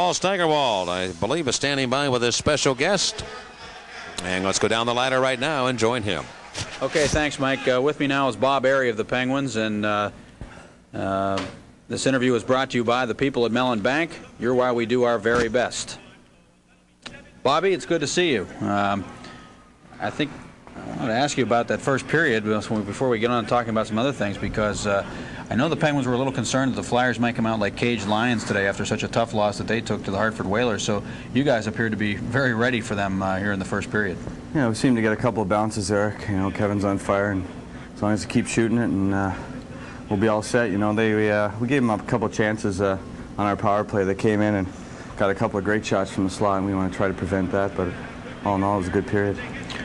Paul Steigerwald, I believe, is standing by with his special guest. And let's go down the ladder right now and join him. Okay, thanks, Mike. With me now is Bob Errey of the Penguins, and this interview is brought to you by the people at Mellon Bank. You're why we do our very best. Bobby, it's good to see you. I think I want to ask you about that first period before we get on talking about some other things, because I know the Penguins were a little concerned that the Flyers might come out like caged lions today after such a tough loss that they took to the Hartford Whalers. So you guys appeared to be very ready for them here in the first period. Yeah, we seem to get a couple of bounces there. You know, Kevin's on fire, and as long as we keep shooting it, and we'll be all set. You know, we gave them a couple of chances on our power play. They came in and got a couple of great shots from the slot, and we want to try to prevent that. But all in all, it was a good period.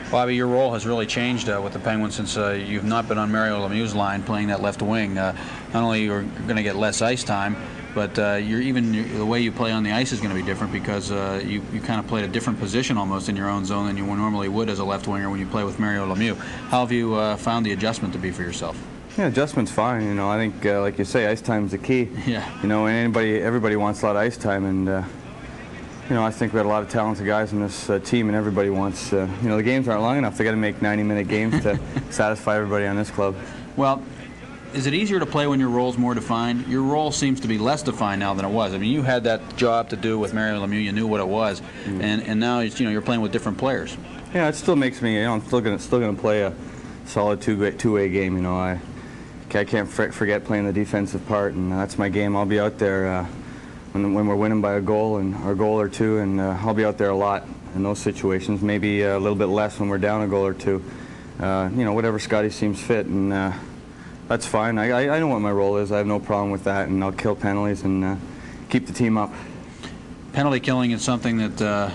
Bobby, your role has really changed with the Penguins since you've not been on Mario Lemieux's line playing that left wing. Not only you're going to get less ice time, but the way you play on the ice is going to be different, because you kind of played a different position almost in your own zone than you normally would as a left winger when you play with Mario Lemieux. How have you found the adjustment to be for yourself? Yeah, adjustment's fine. You know, I think, like you say, ice time's the key. Yeah. You know, everybody wants a lot of ice time, and you know, I think we had a lot of talented guys in this team, and everybody wants, you know, the games aren't long enough. They got to make 90-minute games to satisfy everybody on this club. Well, is it easier to play when your role's more defined? Your role seems to be less defined now than it was. I mean, you had that job to do with Mario Lemieux. You knew what it was, and now you're playing with different players. Yeah, it still makes me. You know, I'm still gonna play a solid two-way game. You know, I can't forget playing the defensive part, and that's my game. I'll be out there when we're winning by a goal or two, and I'll be out there a lot in those situations. Maybe a little bit less when we're down a goal or two. You know, whatever Scotty seems fit, and that's fine. I know what my role is. I have no problem with that, and I'll kill penalties and keep the team up. Penalty killing is something that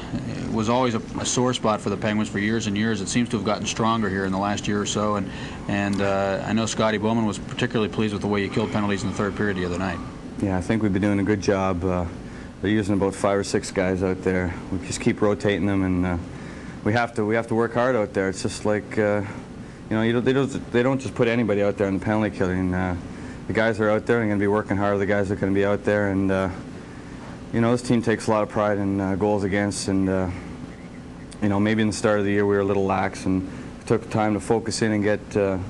was always a sore spot for the Penguins for years and years. It seems to have gotten stronger here in the last year or so, and I know Scotty Bowman was particularly pleased with the way you killed penalties in the third period the other night. Yeah, I think we've been doing a good job. They're using about 5 or 6 guys out there. We just keep rotating them, and we have to work hard out there. It's just like you know, they don't just put anybody out there in the penalty killing. The guys are out there and going to be working hard. The guys are going to be out there, and you know, this team takes a lot of pride in goals against, and you know, maybe in the start of the year we were a little lax and took time to focus in and get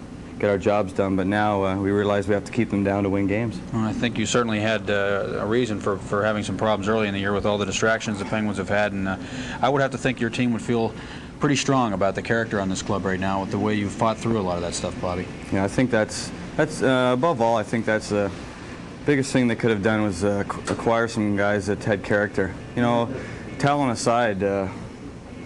our jobs done, but now we realize we have to keep them down to win games. Well, I think you certainly had a reason for having some problems early in the year with all the distractions the Penguins have had, and I would have to think your team would feel pretty strong about the character on this club right now with the way you fought through a lot of that stuff, Bobby. Yeah, I think that's above all, I think that's the biggest thing they could have done was acquire some guys that had character. You know, talent aside,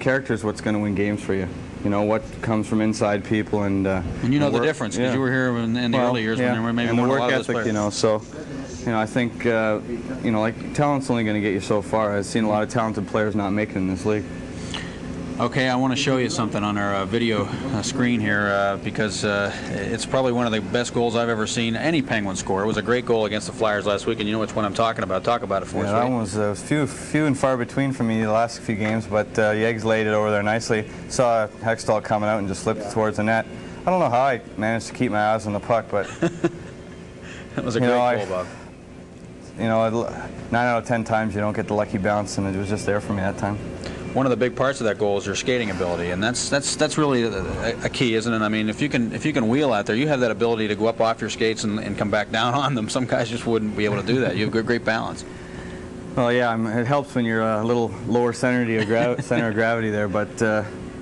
character is what's going to win games for you. You know, what comes from inside people, and you know the difference, because you were here in the early years when there were maybe and more the a lot work of those ethic, you know. So, you know, I think you know, like, talent's only going to get you so far. I've seen a lot of talented players not make it in this league. Okay, I want to show you something on our video screen here, because it's probably one of the best goals I've ever seen any Penguin score. It was a great goal against the Flyers last week, and you know which one I'm talking about. Talk about it for us. Yeah, that one was few and far between for me the last few games, but Yeggs laid it over there nicely. Saw Hextall coming out and just slipped it towards the net. I don't know how I managed to keep my eyes on the puck, but that was a great goal, Bob. You know, 9 out of 10 times you don't get the lucky bounce, and it was just there for me that time. One of the big parts of that goal is your skating ability, and that's really a key, isn't it? I mean, if you can wheel out there, you have that ability to go up off your skates and come back down on them. Some guys just wouldn't be able to do that. You have great balance. Well, yeah, it helps when you're a little lower center of gravity there, but you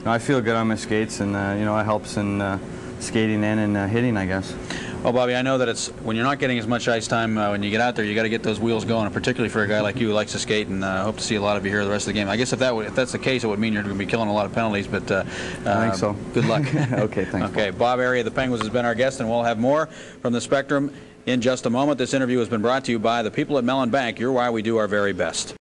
know, I feel good on my skates, and you know, it helps in skating in and hitting, I guess. Well, Bobby, I know that it's when you're not getting as much ice time when you get out there, you got to get those wheels going, and particularly for a guy like you who likes to skate, and I hope to see a lot of you here the rest of the game. I guess if that's the case, it would mean you're going to be killing a lot of penalties, but I think so. Good luck. Okay, thanks. Okay, Bob Errey of the Penguins has been our guest, and we'll have more from the Spectrum in just a moment. This interview has been brought to you by the people at Mellon Bank. You're why we do our very best.